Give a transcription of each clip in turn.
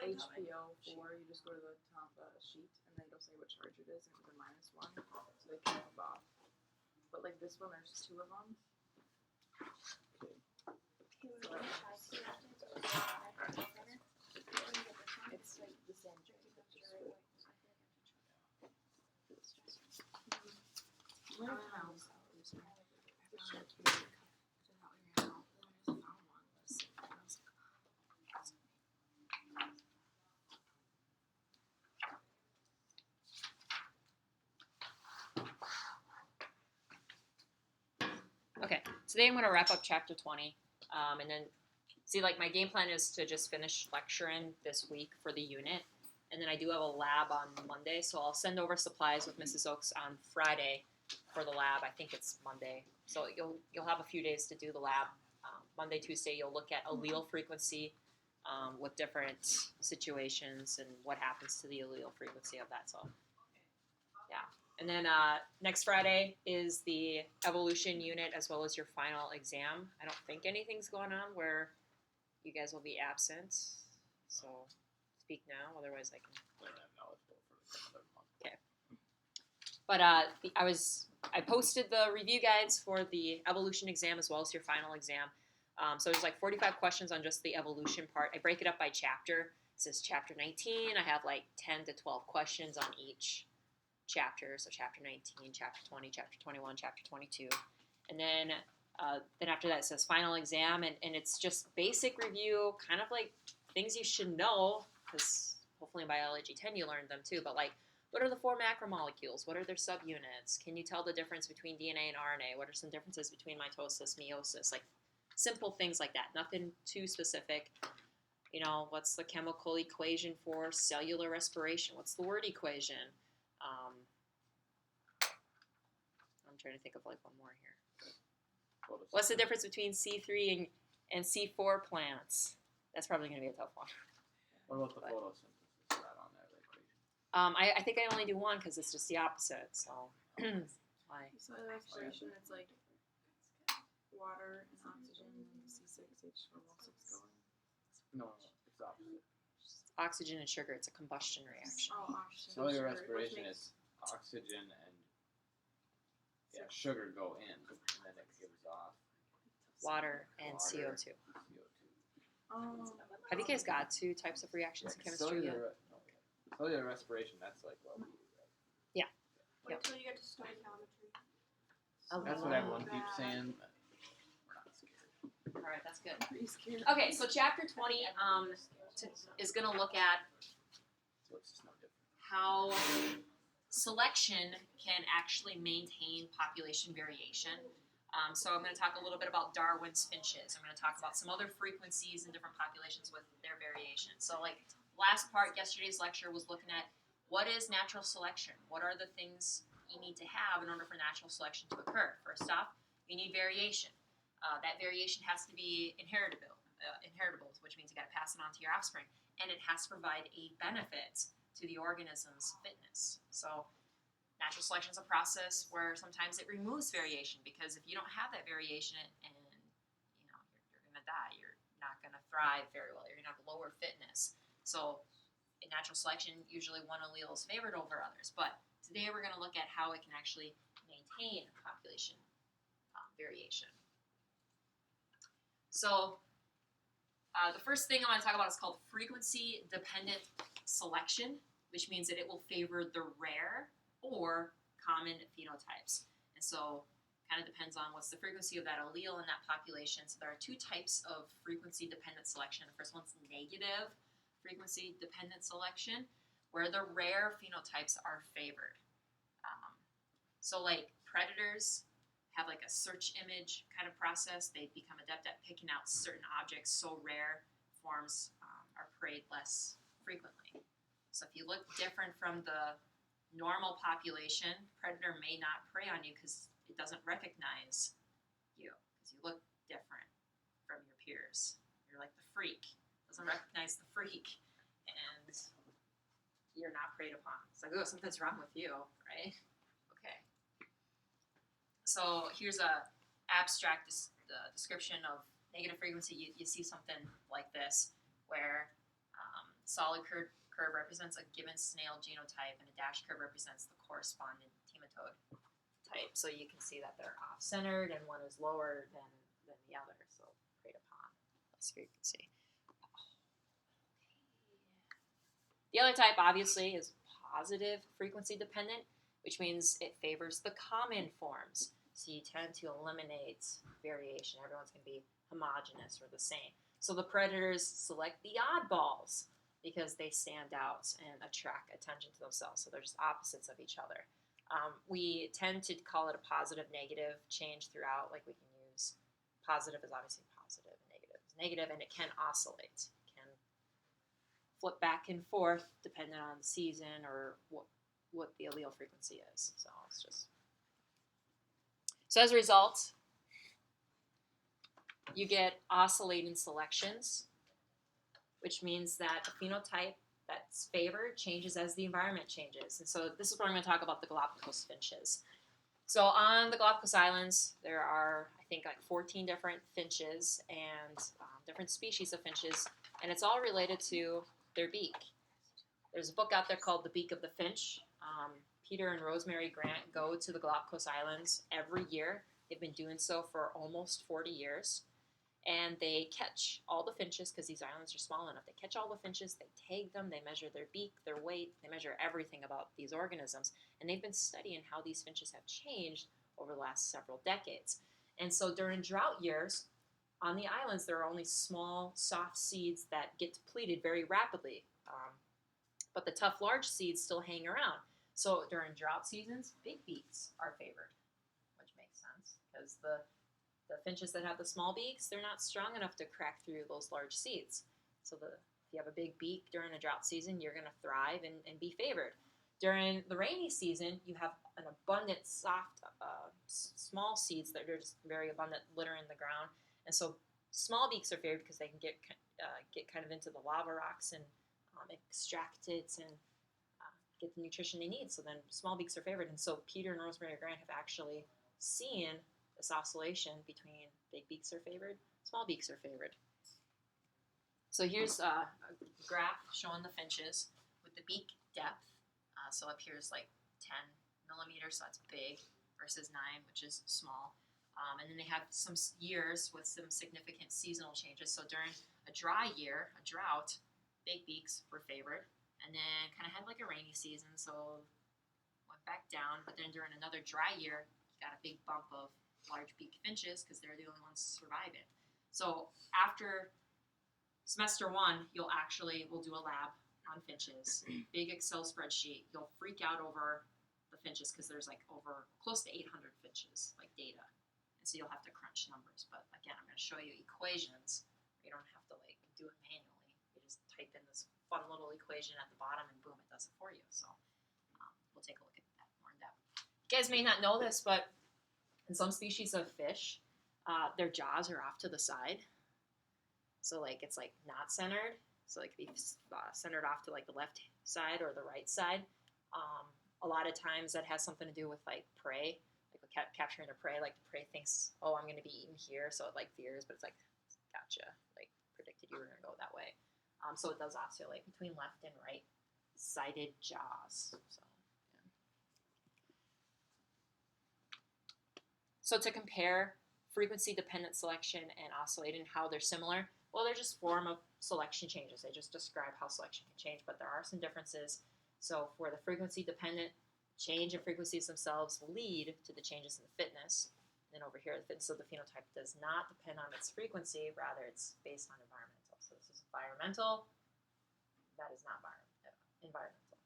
HPO4, you just go to the top sheet, and then it'll say what charge it is, and it's a -1, so they can move off. But like this one, there's 2 of them. It's like the same. Okay, today I'm going to wrap up Chapter 20, and then see, like, my game plan is to just finish lecturing this week for the unit, and then I do have a lab on Monday, so I'll send over supplies with Mrs. Oaks on Friday for the lab. I think it's Monday, so you'll have a few days to do the lab. Monday, Tuesday, you'll look at allele frequency with different situations and what happens to the allele frequency of that. So, yeah. And then next Friday is the evolution unit as well as your final exam. I don't think anything's going on where you guys will be absent. So speak now, otherwise I can. Okay. But I posted the review guides for the evolution exam as well as your final exam. So there's like 45 questions on just the evolution part. I break it up by chapter. This is chapter 19. I have like 10 to 12 questions on each chapter. So chapter 19, chapter 20, chapter 21, chapter 22. And then after that it says final exam. And it's just basic review, kind of like things you should know, because hopefully in biology 10 you learned them too. But like, what are the 4 macromolecules? What are their subunits? Can you tell the difference between DNA and RNA? What are some differences between mitosis, meiosis? Like simple things like that. Nothing too specific. You know, what's the chemical equation for cellular respiration? What's the word equation? I'm trying to think of like one more here. What's the difference between C3 and C4 plants? That's probably going to be a tough one. What about the photosynthesis? Is that on that equation? I think I only do one because it's just the opposite. So, why? Cellular respiration, it's like water and oxygen and C6H12O6 going. No, it's opposite. Oxygen and sugar. It's a combustion reaction. Oh, oxygen. Cellular respiration is oxygen and sugar go in, and then it gives off Water and CO2. Oh. Have you guys got 2 types of reactions in chemistry yet? Cellular respiration, that's like what we do, right? Yeah. Wait till you get to stoichiometry. That's what everyone keeps saying. But we're not scared. All right, that's good. Pretty scared. Okay, so chapter 20 is going to look at So it's just no different. how selection can actually maintain population variation. So I'm going to talk a little bit about Darwin's finches. I'm going to talk about some other frequencies in different populations with their variation. So like last part, yesterday's lecture was looking at what is natural selection? What are the things you need to have in order for natural selection to occur? First off, you need variation. That variation has to be inheritable, which means you got to pass it on to your offspring. And it has to provide a benefit to the organism's fitness. So natural selection is a process where sometimes it removes variation, because if you don't have that variation and you know you're going to die, you're not going to thrive very well. You're going to have lower fitness. So in natural selection, usually one allele is favored over others. But today we're going to look at how it can actually maintain population variation. So the first thing I want to talk about is called frequency-dependent selection, which means that it will favor the rare or common phenotypes. And so kind of depends on what's the frequency of that allele in that population. So there are 2 types of frequency-dependent selection. The first one's negative frequency-dependent selection, where the rare phenotypes are favored. So like predators have like a search image kind of process. They become adept at picking out certain objects, so rare forms are preyed less frequently. So if you look different from the normal population, predator may not prey on you because it doesn't recognize you, because you look different from your peers. You're like the freak. It doesn't recognize the freak, and you're not preyed upon. It's like, oh, something's wrong with you, right? Okay. So here's a abstract description of negative frequency. You see something like this, where curve represents a given snail genotype, and a dashed curve represents the corresponding nematode type. So you can see that they're off-centered, and one is lower than the other. So preyed upon. Let's see if you can see. The other type, obviously, is positive frequency dependent, which means it favors the common forms. So you tend to eliminate variation. Everyone's going to be homogeneous or the same. So the predators select the oddballs because they stand out and attract attention to themselves. So they're just opposites of each other. We tend to call it a positive negative change throughout. Like we can use positive is obviously positive, and negative is negative, and it can oscillate. It can flip back and forth depending on the season or what the allele frequency is. So it's just. So as a result, you get oscillating selections, which means that the phenotype that's favored changes as the environment changes. And so this is where I'm going to talk about the Galapagos finches. So on the Galapagos Islands, there are, I think, like 14 different finches and different species of finches, and it's all related to their beak. There's a book out there called The Beak of the Finch. Peter and Rosemary Grant go to the Galapagos Islands every year. They've been doing so for almost 40 years. And they catch all the finches, because these islands are small enough. They catch all the finches, they tag them, they measure their beak, their weight, they measure everything about these organisms. And they've been studying how these finches have changed over the last several decades. And so during drought years, on the islands, there are only small, soft seeds that get depleted very rapidly. But the tough, large seeds still hang around. So during drought seasons, big beaks are favored, which makes sense, because the finches that have the small beaks, they're not strong enough to crack through those large seeds. So if you have a big beak during a drought season, you're going to thrive and be favored. During the rainy season, you have an abundant, soft, small seeds that are just very abundant, littering the ground. And so small beaks are favored because they can get kind of into the lava rocks and extract it and get the nutrition they need. So then small beaks are favored. And so Peter and Rosemary Grant have actually seen this oscillation between big beaks are favored, small beaks are favored. So here's a graph showing the finches with the beak depth. So up here is like 10 millimeters, so that's big, versus 9, which is small. And then they have some years with some significant seasonal changes. So during a dry year, a drought, big beaks were favored. And then kind of had like a rainy season, so went back down. But then during another dry year, you got a big bump of large beak finches because they're the only ones surviving. So after semester 1, we'll do a lab on finches, big Excel spreadsheet. You'll freak out over the finches because there's like over close to 800 finches, like data. And so you'll have to crunch numbers. But again, I'm going to show you equations. You don't have to like do it manually. You just type in this fun little equation at the bottom and boom, it does it for you. So we'll take a look at that more in depth. You guys may not know this, but in some species of fish, their jaws are off to the side. So like it's like not centered. So it could be centered off to like the left side or the right side. A lot of times that has something to do with like prey, like capturing a prey. Like the prey thinks, oh, I'm going to be eaten here, so it like fears, but it's like, gotcha, like predicted you were going to go that way. So it does oscillate between left and right sided jaws. So to compare frequency-dependent selection and oscillating, how they're similar, well, they're just form of selection changes. They just describe how selection can change, but there are some differences. So for the frequency-dependent, change in frequencies themselves lead to the changes in the fitness. And then over here, so the phenotype does not depend on its frequency, rather it's based on environmental. So this is environmental, that is not environmental.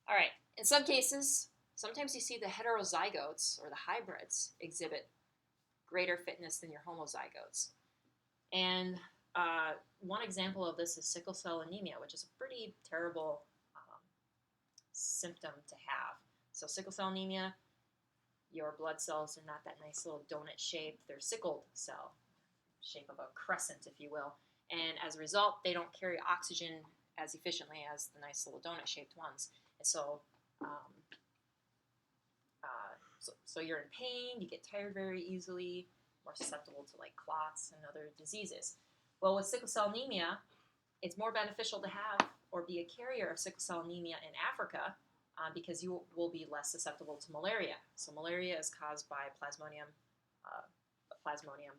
All right, in some cases, sometimes you see the heterozygotes or the hybrids exhibit greater fitness than your homozygotes. And one example of this is sickle cell anemia, which is a pretty terrible symptom to have. So sickle cell anemia, your blood cells are not that nice little donut shape. They're sickled cell, shape of a crescent, if you will. And as a result, they don't carry oxygen as efficiently as the nice little donut-shaped ones. And so, so you're in pain, you get tired very easily. more susceptible to like clots and other diseases. Well, with sickle cell anemia, it's more beneficial to have or be a carrier of sickle cell anemia in Africa because you will be less susceptible to malaria. So malaria is caused by plasmodium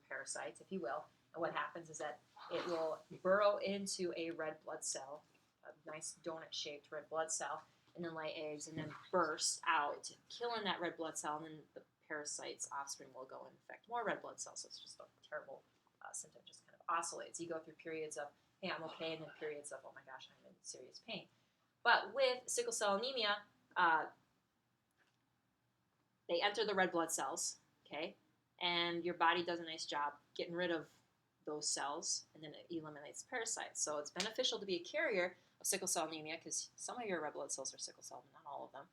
parasites, if you will. And what happens is that it will burrow into a red blood cell, a nice donut-shaped red blood cell, and then lay eggs and then burst out, killing that red blood cell, and then the parasite's offspring will go and infect more red blood cells. So it's just a terrible symptom, just kind of oscillates. You go through periods of, hey, I'm okay, and then periods of, oh my gosh, I'm in serious pain. But with sickle cell anemia, they enter the red blood cells, okay, and your body does a nice job getting rid of those cells, and then it eliminates parasites. So it's beneficial to be a carrier of sickle cell anemia because some of your red blood cells are sickle cell, but not all of them,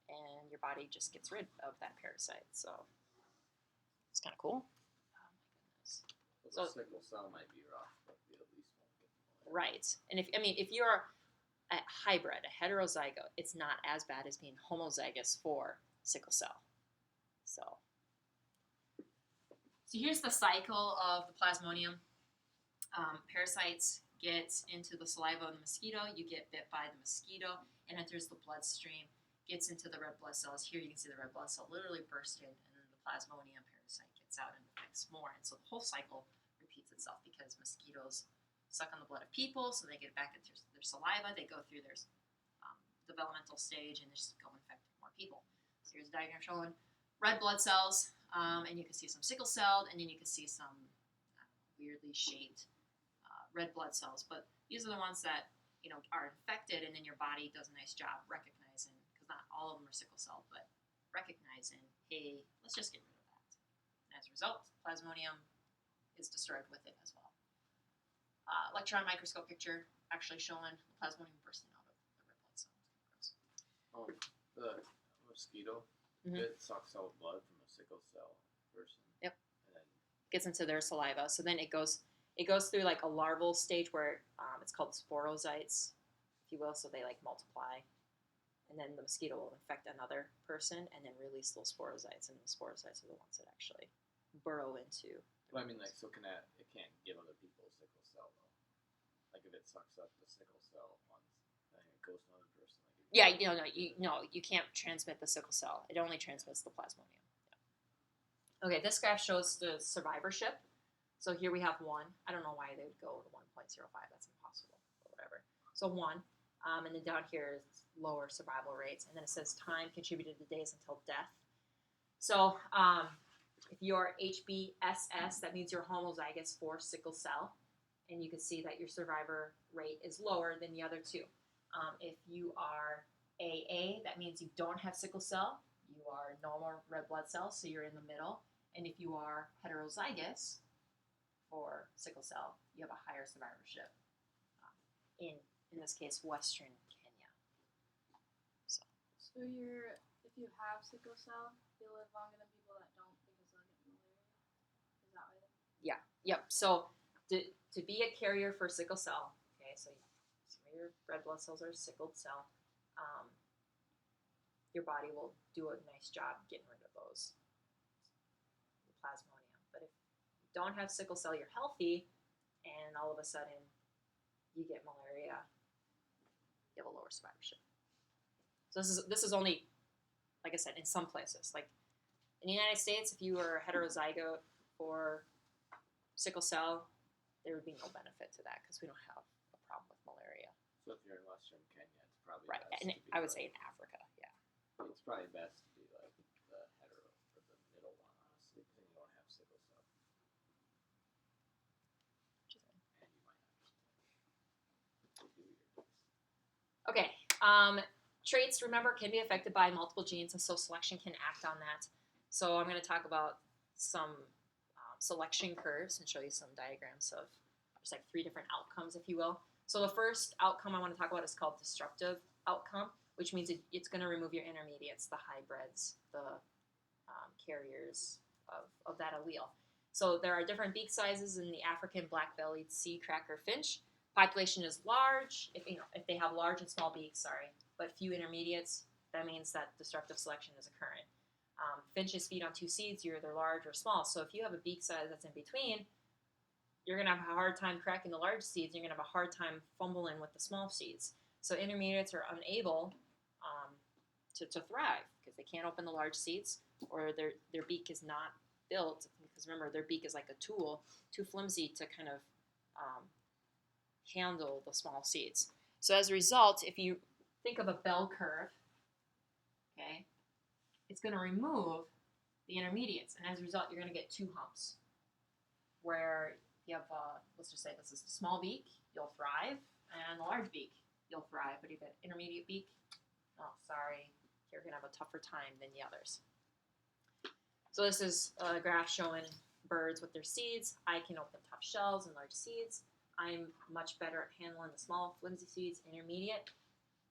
and your body just gets rid of that parasite. So it's kind of cool. Oh my goodness. So sickle cell might be rough, but you at least won't get malaria. Right, and if you're a hybrid, a heterozygote, it's not as bad as being homozygous for sickle cell. So here's the cycle of the plasmodium. Parasites get into the saliva of the mosquito. You get bit by the mosquito. It enters the bloodstream, gets into the red blood cells. Here you can see the red blood cell literally bursted, and then the plasmodium parasite gets out and infects more. And so the whole cycle repeats itself because mosquitoes suck on the blood of people, so they get it back into their saliva. They go through their developmental stage and they just go infect more people. So here's a diagram showing red blood cells, and you can see some sickle cell, and then you can see some weirdly shaped red blood cells. But these are the ones that are infected, and then your body does a nice job recognizing, because not all of them are sickle cell, but recognizing, hey, let's just get rid of that. And as a result, plasmodium is destroyed with it as well. Electron microscope picture actually showing the plasmodium bursting out of the red blood cell. Oh, the mosquito Mhm. bit sucks out blood from a sickle cell person. Yep. And then Gets into their saliva. So then it goes through like a larval stage where it's called sporozytes, if you will. So they like multiply, and then the mosquito will infect another person and then release those sporozytes, and the sporozytes are the ones that actually burrow into. But I mean, like, so it can't give other people sickle cell though. Like if it sucks up the sickle cell ones, then it goes to another person. Like Yeah, you can't transmit the sickle cell. It only transmits the plasmodium. Yeah. Okay, this graph shows the survivorship. So here we have 1. I don't know why they would go to 1.05. That's impossible, but whatever. So 1, and then down here is lower survival rates, and then it says time contributed to days until death. So if you're HBSS, that means you're homozygous for sickle cell, and you can see that your survivor rate is lower than the other two. If you are AA, that means you don't have sickle cell. You are normal red blood cells, so you're in the middle. And if you are heterozygous for sickle cell, you have a higher survivorship. In this case, Western Kenya. So If you have sickle cell, you live longer than people that don't because they'll get malaria. Is that why? Yep. So to be a carrier for sickle cell, okay, so some of your red blood cells are sickled cell. Your body will do a nice job getting rid of those, the plasmodium. But if you don't have sickle cell, you're healthy, and all of a sudden you get malaria, you have a lower survivorship. So this is only, like I said, in some places. Like in the United States, if you were heterozygote for sickle cell, there would be no benefit to that because we don't have a problem with malaria. So if you're in Western Kenya, it's probably Right, best and to be I would like, say in Africa, yeah. it's probably best to be like the hetero or the middle one, honestly, because then you don't have sickle cell, and you might not just do your best. Okay, traits, remember, can be affected by multiple genes, and so selection can act on that. So I'm going to talk about some selection curves and show you some diagrams of just like 3 different outcomes, if you will. So the first outcome I want to talk about is called destructive outcome, which means it's going to remove your intermediates, the hybrids, the carriers of that allele. So there are different beak sizes in the African black-bellied sea cracker finch. Population is large, if they have large and small beaks, but few intermediates, that means that destructive selection is occurring. Finches feed on two seeds, you're either large or small. So if you have a beak size that's in between, you're going to have a hard time cracking the large seeds. You're going to have a hard time fumbling with the small seeds. So intermediates are unable to thrive because they can't open the large seeds, or their beak is not built, because remember, their beak is like a tool, too flimsy to kind of handle the small seeds. So as a result, if you think of a bell curve, okay, it's going to remove the intermediates, and as a result, you're going to get two humps, where you have, let's just say this is the small beak, you'll thrive, and the large beak, you'll thrive, but if you have an intermediate beak, oh, sorry, you're going to have a tougher time than the others. So this is a graph showing birds with their seeds. I can open tough shells and large seeds. I'm much better at handling the small, flimsy seeds, intermediate.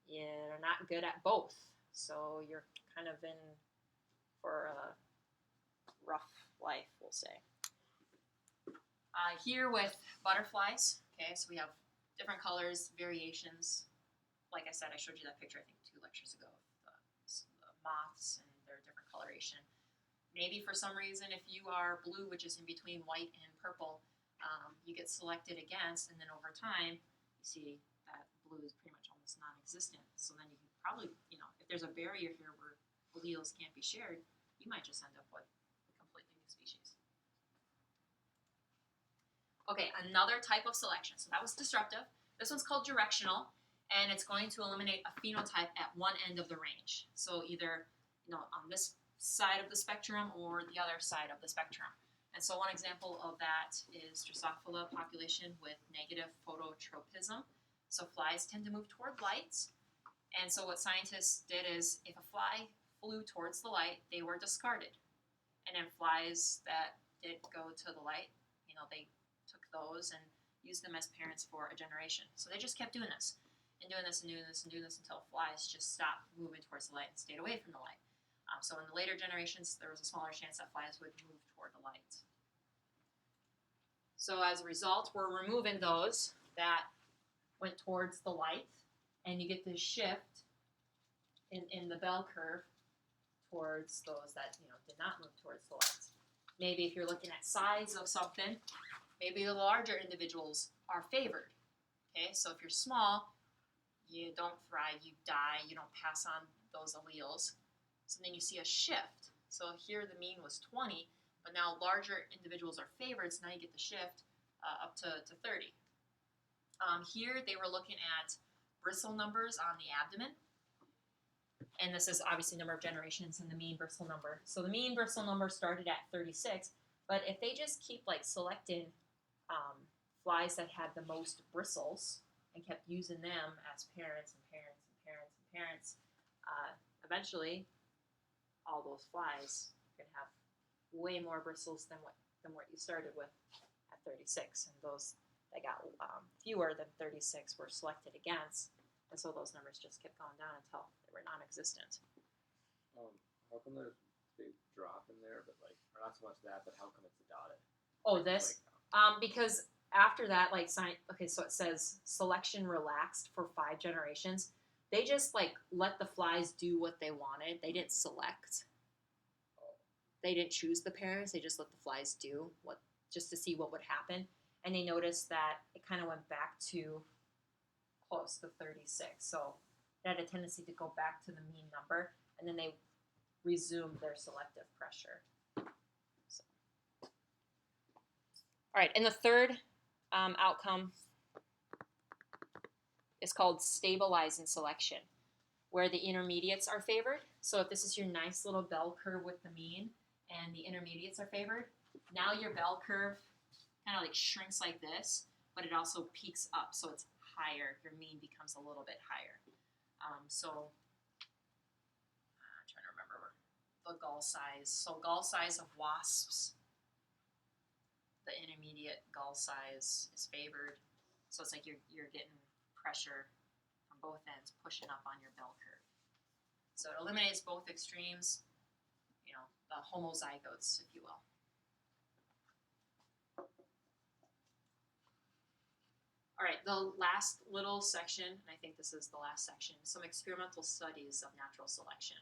You're not good at both, so you're kind of in for a rough life, we'll say. Here with butterflies, okay, so we have different colors, variations. Like I said, I showed you that picture, I think, 2 lectures ago, the moths and their different coloration. Maybe for some reason, if you are blue, which is in between white and purple, you get selected against, and then over time, you see that blue is pretty much almost non-existent. So then you can probably, if there's a barrier here where alleles can't be shared, you might just end up with a completely new species. Okay, another type of selection. So that was disruptive. This one's called directional, and it's going to eliminate a phenotype at one end of the range. So either, on this side of the spectrum or the other side of the spectrum. And so one example of that is Drosophila population with negative phototropism. So flies tend to move toward light. And so what scientists did is, if a fly flew towards the light, they were discarded. And then flies that did go to the light, they took those and used them as parents for a generation. So they just kept doing this, and doing this, and doing this, and doing this until flies just stopped moving towards the light and stayed away from the light. So in the later generations, there was a smaller chance that flies would move toward the light. So as a result, we're removing those that went towards the light, and you get this shift in the bell curve towards those that did not move towards the light. Maybe if you're looking at size of something, maybe the larger individuals are favored. Okay, so if you're small, you don't thrive, you die, you don't pass on those alleles. So then you see a shift. So here the mean was 20, but now larger individuals are favored, so now you get the shift up to 30. Here they were looking at bristle numbers on the abdomen. And this is obviously number of generations and the mean bristle number. So the mean bristle number started at 36, but if they just keep selecting flies that had the most bristles and kept using them as parents and parents and parents and parents, eventually all those flies are going to have way more bristles than what you started with at 36, and those that got fewer than 36 were selected against, and so those numbers just kept going down until they were non-existent. How come there's a big drop in there, but or not so much that, but how come it's dotted? Oh, this? Because after that, okay, so it says selection relaxed for 5 generations. They just let the flies do what they wanted. They didn't select. They didn't choose the parents. They just let the flies do just to see what would happen. And they noticed that it kind of went back to close to 36. So they had a tendency to go back to the mean number, and then they resumed their selective pressure. So. All right, and the third outcome is called stabilizing selection, where the intermediates are favored. So if this is your nice little bell curve with the mean and the intermediates are favored, now your bell curve kind of shrinks like this, but it also peaks up, so it's higher. Your mean becomes a little bit higher. So I'm trying to remember the gall size. So gall size of wasps, the intermediate gall size is favored. So it's like you're getting pressure from both ends pushing up on your bell curve. So it eliminates both extremes, the homozygotes, if you will. All right, the last little section, and I think this is the last section, some experimental studies of natural selection.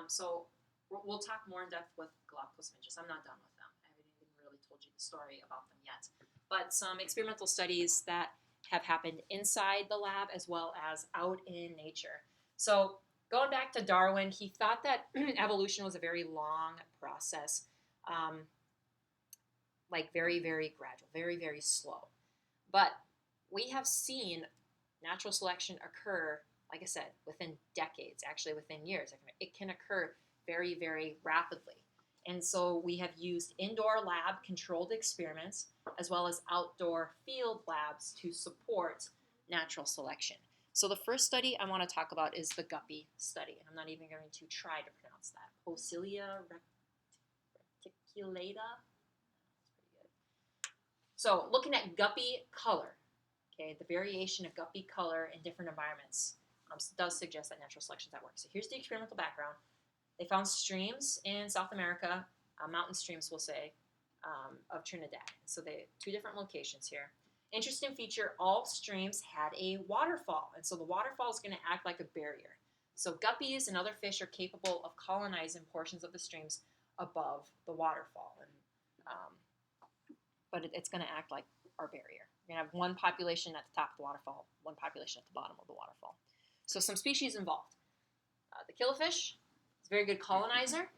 So we'll talk more in depth with Galapagos finches. I'm not done with them. I haven't even really told you the story about them yet. But some experimental studies that have happened inside the lab as well as out in nature. So going back to Darwin, he thought that evolution was a very long process, like very, very gradual, very, very slow. But we have seen natural selection occur, like I said, within decades, actually within years. It can occur very, very rapidly. And so we have used indoor lab controlled experiments as well as outdoor field labs to support natural selection. So the first study I want to talk about is the guppy study. And I'm not even going to try to pronounce that. Pocilia reticulata. That's pretty good. So looking at guppy color, okay, the variation of guppy color in different environments does suggest that natural selection is at work. So here's the experimental background. They found streams in South America, mountain streams, we'll say, of Trinidad. So they 2 different locations here. Interesting feature, all streams had a waterfall. And so the waterfall is going to act like a barrier. So guppies and other fish are capable of colonizing portions of the streams above the waterfall. But it's going to act like our barrier. You're going to have one population at the top of the waterfall, one population at the bottom of the waterfall. So some species involved. The killifish is a very good colonizer.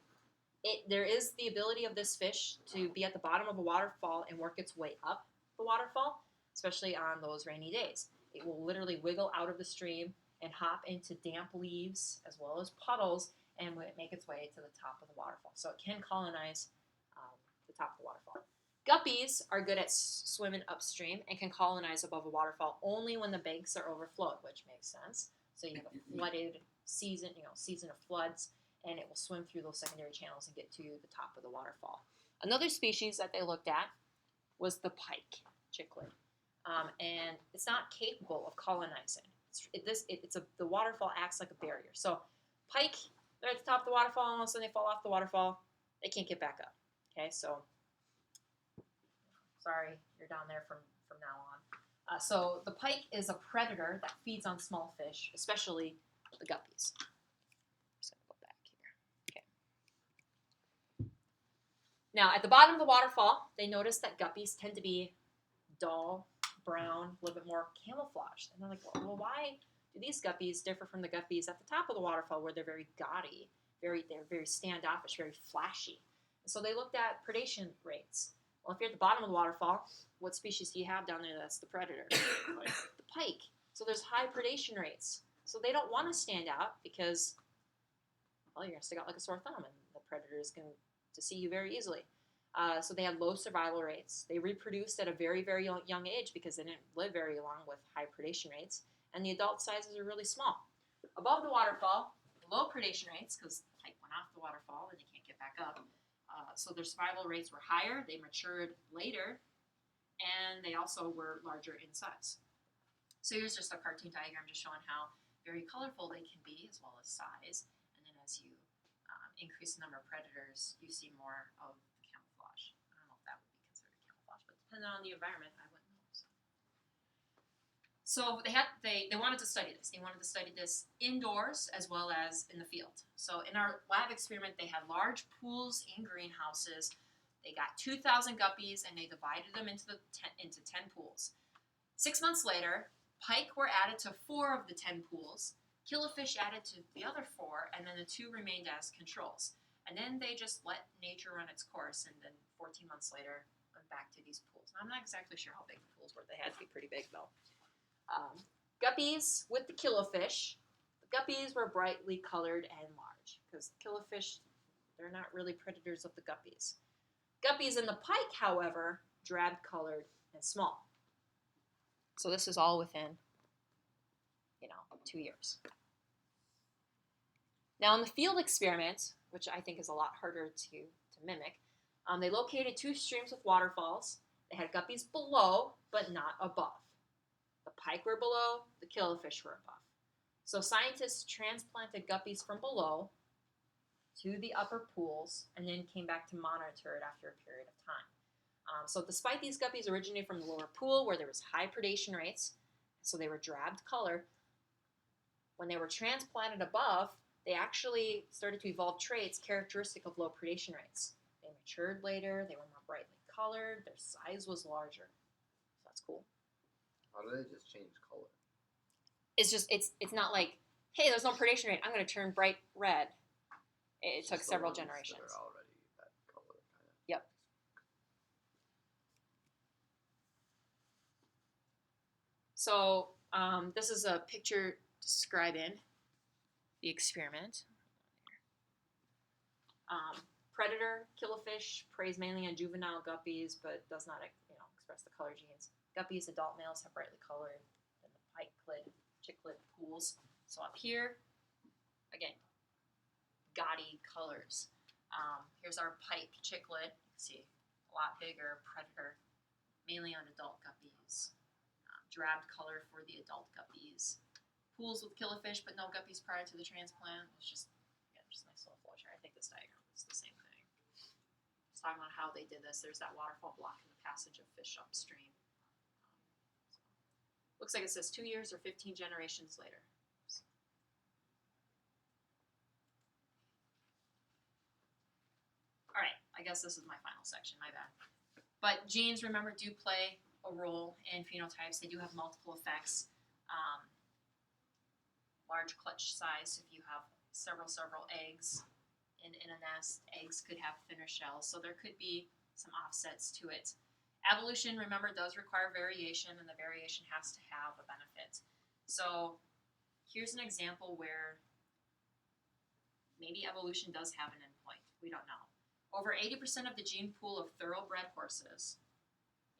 There is the ability of this fish to be at the bottom of a waterfall and work its way up the waterfall, especially on those rainy days. It will literally wiggle out of the stream and hop into damp leaves as well as puddles and make its way to the top of the waterfall. So it can colonize the top of the waterfall. Guppies are good at swimming upstream and can colonize above a waterfall only when the banks are overflowed, which makes sense. So you have a flooded season, season of floods, and it will swim through those secondary channels and get to the top of the waterfall. Another species that they looked at was the pike cichlid, and it's not capable of colonizing. The waterfall acts like a barrier. So pike, they're at the top of the waterfall, and all of a sudden they fall off the waterfall. They can't get back up. Okay, so sorry, you're down there from now on. So the pike is a predator that feeds on small fish, especially the guppies. Now, at the bottom of the waterfall, they noticed that guppies tend to be dull, brown, a little bit more camouflaged. And they're like, well, why do these guppies differ from the guppies at the top of the waterfall where they're very gaudy, they're very standoffish, very flashy? And so they looked at predation rates. Well, if you're at the bottom of the waterfall, what species do you have down there that's the predator? The pike. So there's high predation rates. So they don't want to stand out because, well, you're going to stick out like a sore thumb, and the predator is going to see you very easily. So they had low survival rates. They reproduced at a very, very young age because they didn't live very long with high predation rates, and the adult sizes are really small. Above the waterfall, low predation rates because the pike went off the waterfall and they can't get back up. So their survival rates were higher. They matured later, and they also were larger in size. So here's just a cartoon diagram just showing how very colorful they can be as well as size. And then as you increase the number of predators, you see more of the camouflage. I don't know if that would be considered camouflage, but depending on the environment, I wouldn't know. So they wanted to study this. They wanted to study this indoors as well as in the field. So in our lab experiment, they had large pools in greenhouses. They got 2,000 guppies and they divided them into 10 pools. 6 months later, pike were added to 4 of the 10 pools. Killifish added to the other 4, and then the 2 remained as controls. And then they just let nature run its course, and then 14 months later, went back to these pools. Now, I'm not exactly sure how big the pools were. They had to be pretty big, though. Guppies with the killifish. The guppies were brightly colored and large, because the killifish, they're not really predators of the guppies. Guppies in the pike, however, drab-colored and small. So this is all within, 2 years. Now, in the field experiment, which I think is a lot harder to mimic, they located 2 streams with waterfalls. They had guppies below, but not above. The pike were below, the killifish were above. So scientists transplanted guppies from below to the upper pools and then came back to monitor it after a period of time. So despite these guppies originating from the lower pool where there was high predation rates, so they were drabbed color, when they were transplanted above, they actually started to evolve traits characteristic of low predation rates. They matured later, they were more brightly colored, their size was larger. So that's cool. How do they just change color? It's just it's not like, hey, there's no predation rate, I'm going to turn bright red. It It's took just the several ones that generations. are already that color, kind of. Yep. So this is a picture describing the experiment. Predator killifish preys mainly on juvenile guppies, but does not express the color genes. Guppies, adult males, have brightly colored than the cichlid pools. So up here, again, gaudy colors. Here's our pike cichlid. You can see a lot bigger predator, mainly on adult guppies. Drabbed color for the adult guppies. Pools with killifish, but no guppies prior to the transplant. It's just a nice little flow chart. I think this diagram is the same thing. It's talking about how they did this. There's that waterfall blocking the passage of fish upstream. Looks like it says 2 years or 15 generations later. All right, I guess this is my final section, my bad. But genes, remember, do play a role in phenotypes. They do have multiple effects. Large clutch size, if you have several eggs in a nest, eggs could have thinner shells, so there could be some offsets to it. Evolution, remember, does require variation, and the variation has to have a benefit. So here's an example where maybe evolution does have an endpoint. We don't know. Over 80% of the gene pool of thoroughbred horses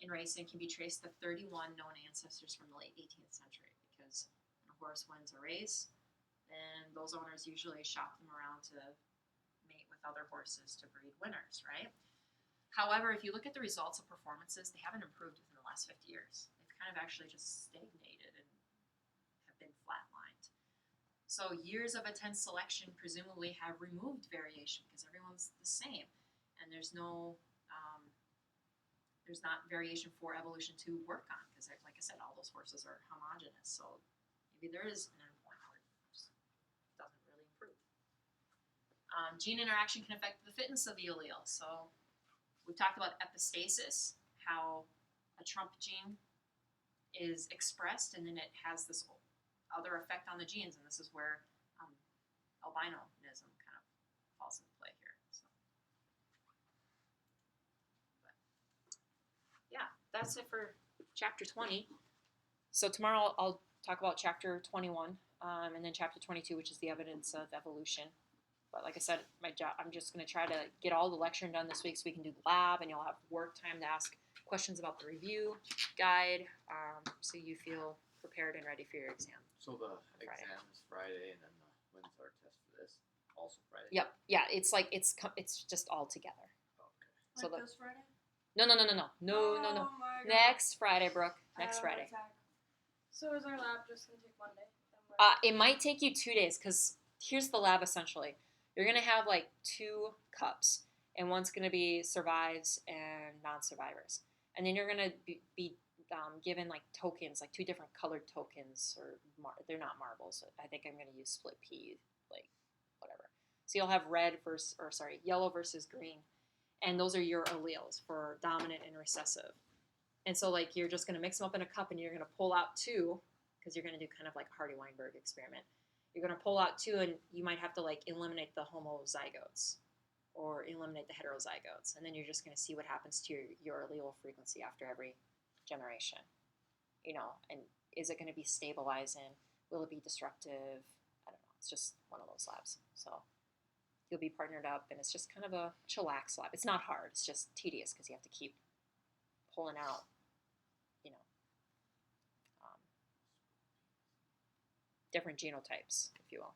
in racing can be traced to 31 known ancestors from the late 18th century, because when a horse wins a race, then those owners usually shop them around to mate with other horses to breed winners, right? However, if you look at the results of performances, they haven't improved within the last 50 years. They've kind of actually just stagnated and have been flatlined. So years of intense selection presumably have removed variation because everyone's the same, and there's not variation for evolution to work on because, like I said, all those horses are homogenous. So maybe there is an endpoint where it just doesn't really improve. Gene interaction can affect the fitness of the allele. So we've talked about epistasis, how a Trump gene is expressed, and then it has this other effect on the genes, and this is where albinoism kind of falls into play here. So, but, yeah, that's it for Chapter 20. So tomorrow I'll talk about Chapter 21, and then Chapter 22, which is the evidence of evolution. But like I said, my job, I'm just going to try to get all the lecturing done this week so we can do the lab, and you'll have work time to ask questions about the review guide, so you feel prepared and ready for your exam. So the Friday. exam is Friday, and then when's our test for this? Also Friday. Yep. Yeah. It's like it's just all together. Okay. So Like the- this Friday? No. Oh my God. Next Friday, Brooke. Next I Friday. have an attack. So is our lab just gonna take Monday? It might take you 2 days because here's the lab essentially. You're gonna have like 2 cups, and one's gonna be survives and non-survivors, and then you're gonna be given like tokens, like 2 different colored tokens, or they're not marbles. I think I'm gonna use split pea, like whatever. So you'll have yellow versus green, and those are your alleles for dominant and recessive. And so like you're just gonna mix them up in a cup, and you're gonna pull out 2 because you're gonna do kind of like a Hardy-Weinberg experiment. You're going to pull out 2, and you might have to like eliminate the homozygotes or eliminate the heterozygotes, and then you're just going to see what happens to your allele frequency after every generation. And is it going to be stabilizing? Will it be disruptive? I don't know. It's just one of those labs. So you'll be partnered up, and it's just kind of a chillax lab. It's not hard. It's just tedious because you have to keep pulling out, different genotypes, if you will.